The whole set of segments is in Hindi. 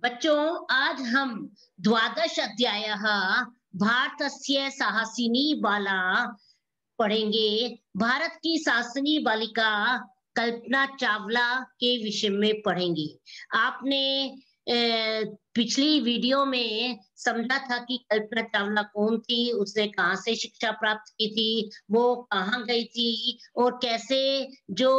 बच्चों, आज हम द्वादश अध्यायः भारतस्य साहसिनी बाला पढ़ेंगे। भारत की साहसिनी बालिका कल्पना चावला के विषय में पढ़ेंगे। आपने पिछली वीडियो में समझा था कि कल्पना चावला कौन थी, उसने कहाँ से शिक्षा प्राप्त की थी, वो कहाँ गई थी और कैसे जो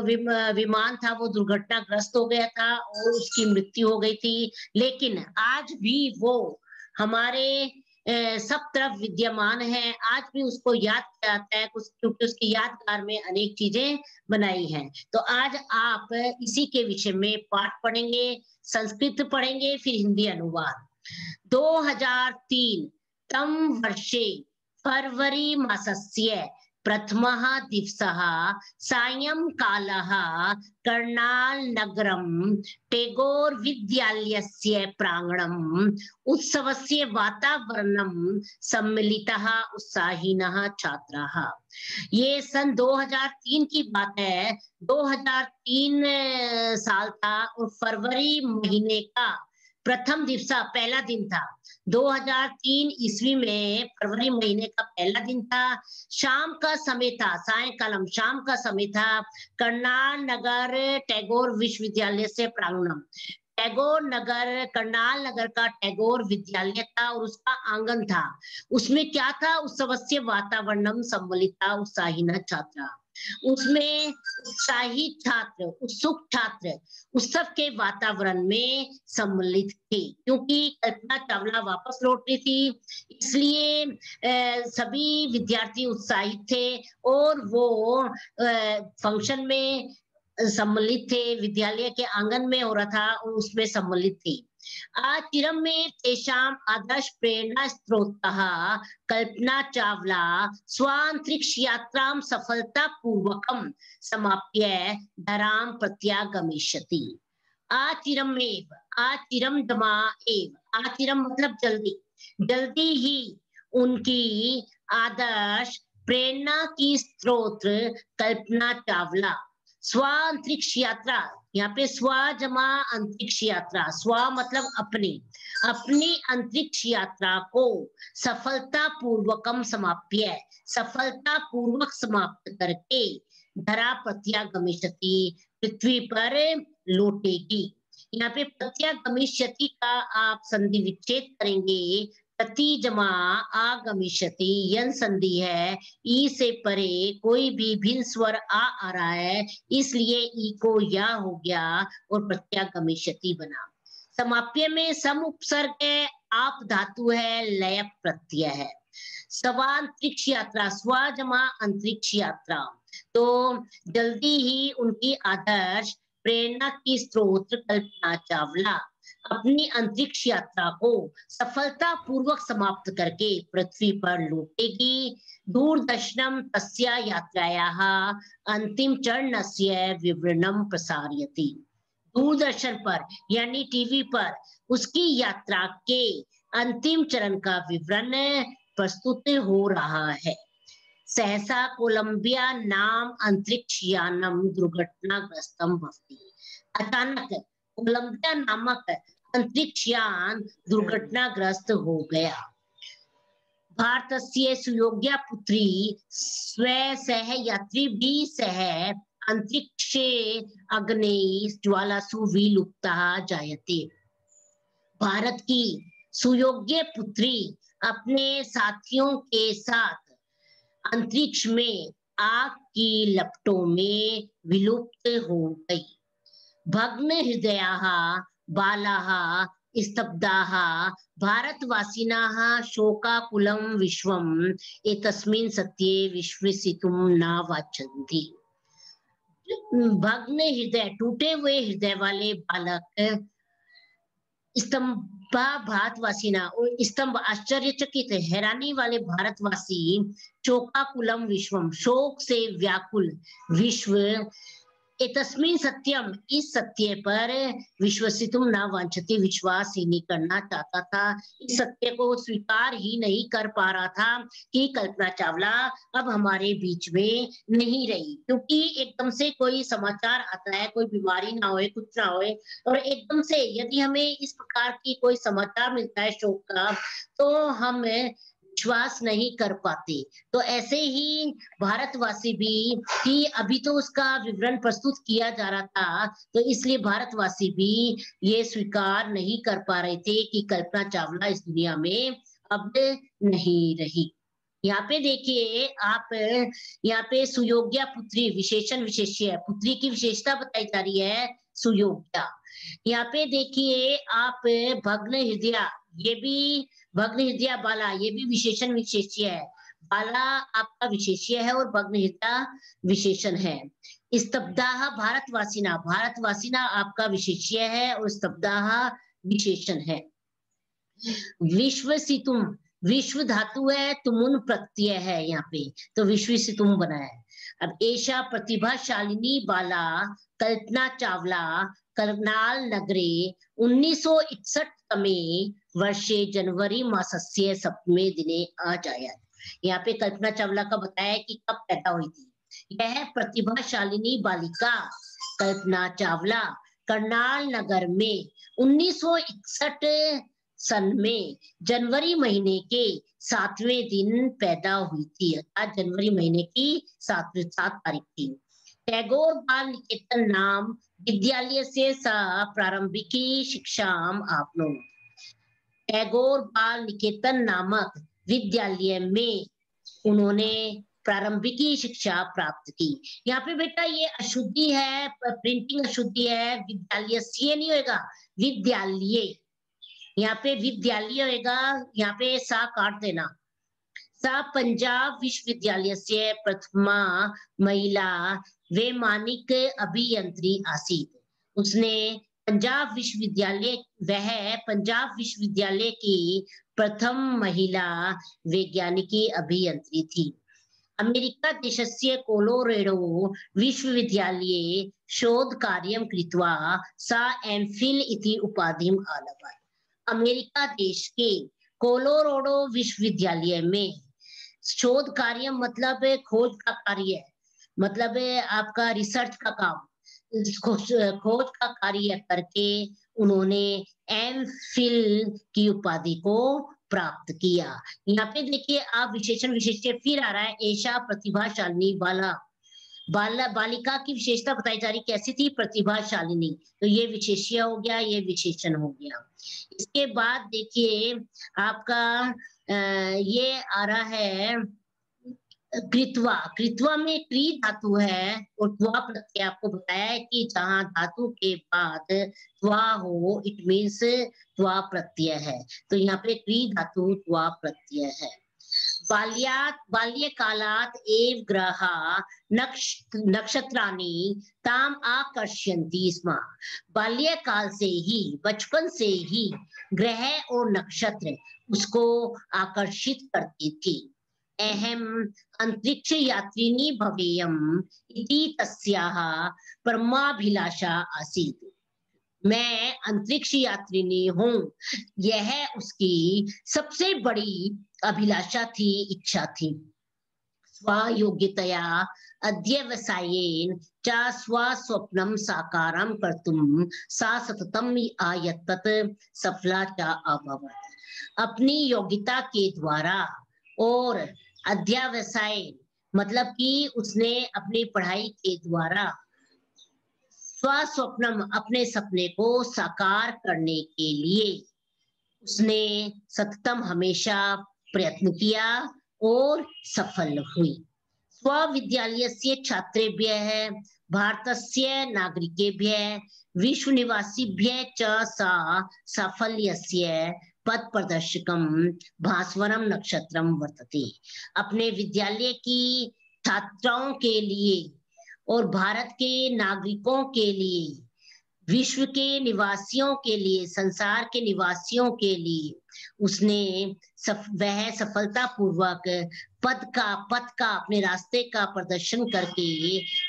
विमान था वो दुर्घटनाग्रस्त हो गया था और उसकी मृत्यु हो गई थी। लेकिन आज भी वो हमारे सब तरफ विद्यमान है। आज भी उसको याद किया जाता है क्योंकि उसकी यादगार में अनेक चीजें बनाई हैं। तो आज आप इसी के विषय में पाठ पढ़ेंगे, संस्कृत पढ़ेंगे, फिर हिंदी अनुवाद। 2003 तम वर्षे फरवरी मासस्य प्रथमः दिवसः सायंकालः कर्नालनगरं टैगोर विद्यालयस्य प्रांगणम् उत्सवस्य वातावरणं सम्मिलितः उत्साहिनः छात्राः। ये सन 2003 की बात है। 2003 साल था और फरवरी महीने का प्रथम दिवस पहला दिन था। 2003 ईस्वी में फरवरी महीने का पहला दिन था। शाम का समय था, सायंकालम शाम का समय था। करनाल नगर टैगोर विश्वविद्यालय से प्रांगणम, टैगोर नगर करनाल नगर का टैगोर विद्यालय था और उसका आंगन था। उसमें क्या था? उत्सवस्य वातावरणम सम्मिलिता उत्साहिना छात्रा। उसमें उत्साही छात्र, उत्सुक छात्र उत्सव के वातावरण में सम्मिलित थे। क्योंकि कल्पना चावला वापस लौट रही थी, इसलिए सभी विद्यार्थी उत्साहित थे और वो फंक्शन में सम्मिलित थे। विद्यालय के आंगन में हो रहा था और उसमें सम्मिलित थे। आचिरम में तेषाम आदर्श प्रेरणा स्रोतः कल्पना चावला स्वांतरिक्ष यात्रां सफलतापूर्वकं समाप्य धरां प्रत्यागमिष्यति। आचिरमेव, आचिरम दमा एव, आचिरम मतलब जल्दी, जल्दी ही उनकी आदर्श प्रेरणा की स्रोत कल्पना चावला स्व अंतरिक्ष यात्रा, यहाँ पे स्व जमा अंतरिक्ष यात्रा, स्व मतलब अपनी, अपनी अंतरिक्ष यात्रा को सफलता पूर्वकम समाप्य, सफलता पूर्वक समाप्त करके धरा प्रत्यागमिष्यति, पृथ्वी पर लौटेगी। यहाँ पे प्रत्यागमिष्यति का आप संधि विच्छेद करेंगे। प्रति जमा आगमिष्यति यन संधि है, ई से परे कोई भी भिन्न स्वर आ रहा है, इसलिए ई को या हो गया और प्रत्यागमिष्यति बना। समाप्य में सम उपसर्ग है, आप धातु है, लय प्रत्यय है। स्वांतरिक्ष यात्रा, स्व जमा अंतरिक्ष यात्रा, तो जल्दी ही उनकी आदर्श प्रेरणा की स्रोत कल्पना चावला अपनी अंतरिक्ष यात्रा को सफलता पूर्वक समाप्त करके पृथ्वी पर लौटेगी। दूरदर्शनम तस्या यात्रायाः अंतिम चरणस्य विवरणम प्रसारयति। दूरदर्शन पर यानी टीवी पर उसकी यात्रा के अंतिम चरण का विवरण प्रस्तुत हो रहा है। सहसा कोलंबिया नाम अंतरिक्ष यानम दुर्घटनाग्रस्तम भवति। अचानक कोलंबिया नामक अंतरिक्ष यान दुर्घटनाग्रस्त हो गया। भारतस्य सुयोग्या पुत्री स्व सह यात्री भी सह अंतरिक्षे अग्नि ज्वालासु विलुप्ता जायते। भारत की सुयोग्य पुत्री अपने साथियों के साथ अंतरिक्ष में आग की लपटों में विलुप्त हो गई। भग्न हृदयाः बालाः स्तब्धाः भारतवासिनः शोकाकुलं विश्वम् एतस्मिन् सत्ये विश्वसितुं न वाञ्छन्ति। भग्न हृदय, टूटे हुए हृदय वाले बालक, स्तंभा भारतवासीना, स्तंभ आश्चर्यचकित हैरानी वाले भारतवासी, शोकाकुलम विश्वम शोक से व्याकुल विश्व एतस्मिन् सत्यम, इस सत्य पर विश्वसितुम न वांछति, विश्वास ही नहीं करना चाहता था, इस सत्य को स्वीकार ही नहीं कर पा रहा था कि कल्पना चावला अब हमारे बीच में नहीं रही। क्योंकि एकदम से कोई समाचार आता है, कोई बीमारी ना होए, कुछ ना होए, और एकदम से यदि हमें इस प्रकार की कोई समाचार मिलता है शोक का, तो हम विश्वास नहीं कर पाते। तो ऐसे ही भारतवासी भी, कि अभी तो उसका विवरण प्रस्तुत किया जा रहा था, तो इसलिए भारतवासी भी ये स्वीकार नहीं कर पा रहे थे कि कल्पना चावला इस दुनिया में अब नहीं रही। यहाँ पे देखिए आप, यहाँ पे सुयोग्या पुत्री, विशेषण विशेष्य, पुत्री की विशेषता बताई जा रही है सुयोग्या। यहाँ पे देखिए आप भग्न हृदय, ये भी भग्न हृदय बाला, ये भी विशेषण विशेष्य है। बाला आपका विशेष्य है और भग्न हृदय विशेषण है। स्तब्धाः भारतवासिना, भारतवासिना आपका विशेष्य है और स्तब्धाः विशेषण है। विश्वसितुम, विश्व धातु है, तुमुन प्रत्यय है यहाँ पे, तो विश्वसितुम बना है। अब एषा प्रतिभाशालिनी बाला कल्पना चावला करनाल नगरे 1961 तमे वर्षे जनवरी मासस्य सप्तमे दिने अजायत। यहाँ पे कल्पना चावला का बताया कि कब पैदा हुई थी। यह प्रतिभाशालिनी बालिका कल्पना चावला करनाल नगर में 1961 सन में जनवरी महीने के 7वें दिन पैदा हुई थी, अर्थात जनवरी महीने की 7 तारीख थी। टैगोर बाल निकेतन नाम विद्यालय से सा प्रारंभिकी शिक्षाम आपनोत्। टैगोर बाल निकेतन नामक विद्यालय में उन्होंने प्रारंभिकी शिक्षा प्राप्त की। यहाँ पे बेटा ये अशुद्धि है, प्रिंटिंग अशुद्धि है, विद्यालय से नहीं होगा, विद्यालय, यहाँ पे विद्यालय होगा, यहाँ पे सा काट देना। सा पंजाब विश्वविद्यालय से प्रथमा महिला वैमानिक अभियंत्री आसीत। उसने पंजाब विश्वविद्यालय, वह पंजाब विश्वविद्यालय की प्रथम महिला वैज्ञानिकी अभियंत्री थी। अमेरिका देशस्य कोलोरेडो विश्वविद्यालये शोध कार्यं कृत्वा सा एमफिल इति उपाधिम् अलभत। अमेरिका देश के कोलोराडो विश्वविद्यालय में शोध कार्य मतलब खोज का कार्य, मतलब आपका रिसर्च का काम, खोज का कार्य करके उन्होंने एम फिल की उपाधि को प्राप्त किया। यहाँ पे देखिए आप विशेषण विशेष्य फिर आ रहा है, ऐशा प्रतिभाशालिनी बाला, बालिका की विशेषता बताई जा रही, कैसी थी, प्रतिभाशालिनी, तो ये विशेष्य हो गया, ये विशेषण हो गया। इसके बाद देखिए आपका ये आ रहा है कृत्वा, कृत्वा में क्री धातु है और त्वा प्रत्यय आपको बताया है कि जहां धातु के बाद त्वा हो इट मीन्स त्वा प्रत्यय है, तो यहाँ पे क्री धातु त्वा प्रत्यय है। बाल्यात, बाल्यकालात एव ग्रहा नक्षत्राणि ताम आकर्षयन्ति स्म। बाल्यकाल से ही, बचपन से ही ग्रह और नक्षत्र उसको आकर्षित करती थी। अहम अंतरिक्ष यात्रिणी भवेयम इति तस्याः परमाभिलाषा आसीत्। मैं अंतरिक्ष यात्रिनी हूँ, यह उसकी सबसे बड़ी अभिलाषा थी, इच्छा थी। स्वयोग्यतया अध्यवसायेन च स्वस्वप्नं साकारं कर्तुं सा सततम् आयतत सफला च अभवत्। अपनी योग्यता के द्वारा और अध्यवसाय मतलब कि उसने अपनी पढ़ाई के द्वारा स्वस्वप्नम अपने सपने को साकार करने के लिए उसने सततम हमेशा प्रयत्न किया और सफल हुई। स्वविद्यालयस्य छात्रेभ्यः भारतस्य नागरिकेभ्यः विश्वनिवासिभ्यः च सा साफल्यस्य पथ प्रदर्शकम भास्वरम नक्षत्रम वर्तते। अपने विद्यालय की छात्राओं के लिए और भारत के नागरिकों के लिए विश्व के निवासियों के लिए, संसार के निवासियों के लिए उसने वह सफलता पूर्वक पथ का अपने रास्ते का प्रदर्शन करके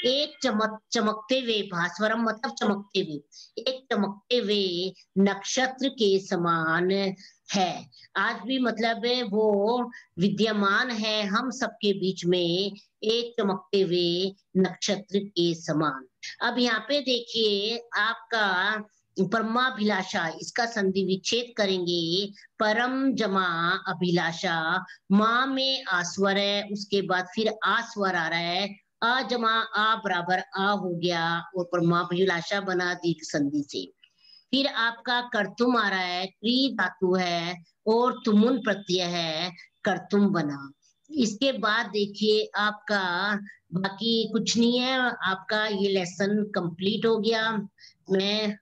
एक चमकते हुए, भास्वरम मतलब चमकते हुए, एक चमकते हुए नक्षत्र के समान है। आज भी मतलब वो विद्यमान है हम सबके बीच में, एक चमकते हुए नक्षत्र के समान। अब यहाँ पे देखिए आपका परमाभिलाषा, इसका संधि विच्छेद करेंगे। परम जमा अभिलाषा, माँ में आस्वर है, उसके बाद फिर आस्वर आ रहा है, अ जमा आ बराबर आ हो गया और परमाभिलाषा बना दीर्घ संधि से। फिर आपका कर्तुम आ रहा है, क्री धातु है और तुमुन प्रत्यय है, कर्तुम बना। इसके बाद देखिए आपका बाकी कुछ नहीं है, आपका ये लेसन कंप्लीट हो गया। मैं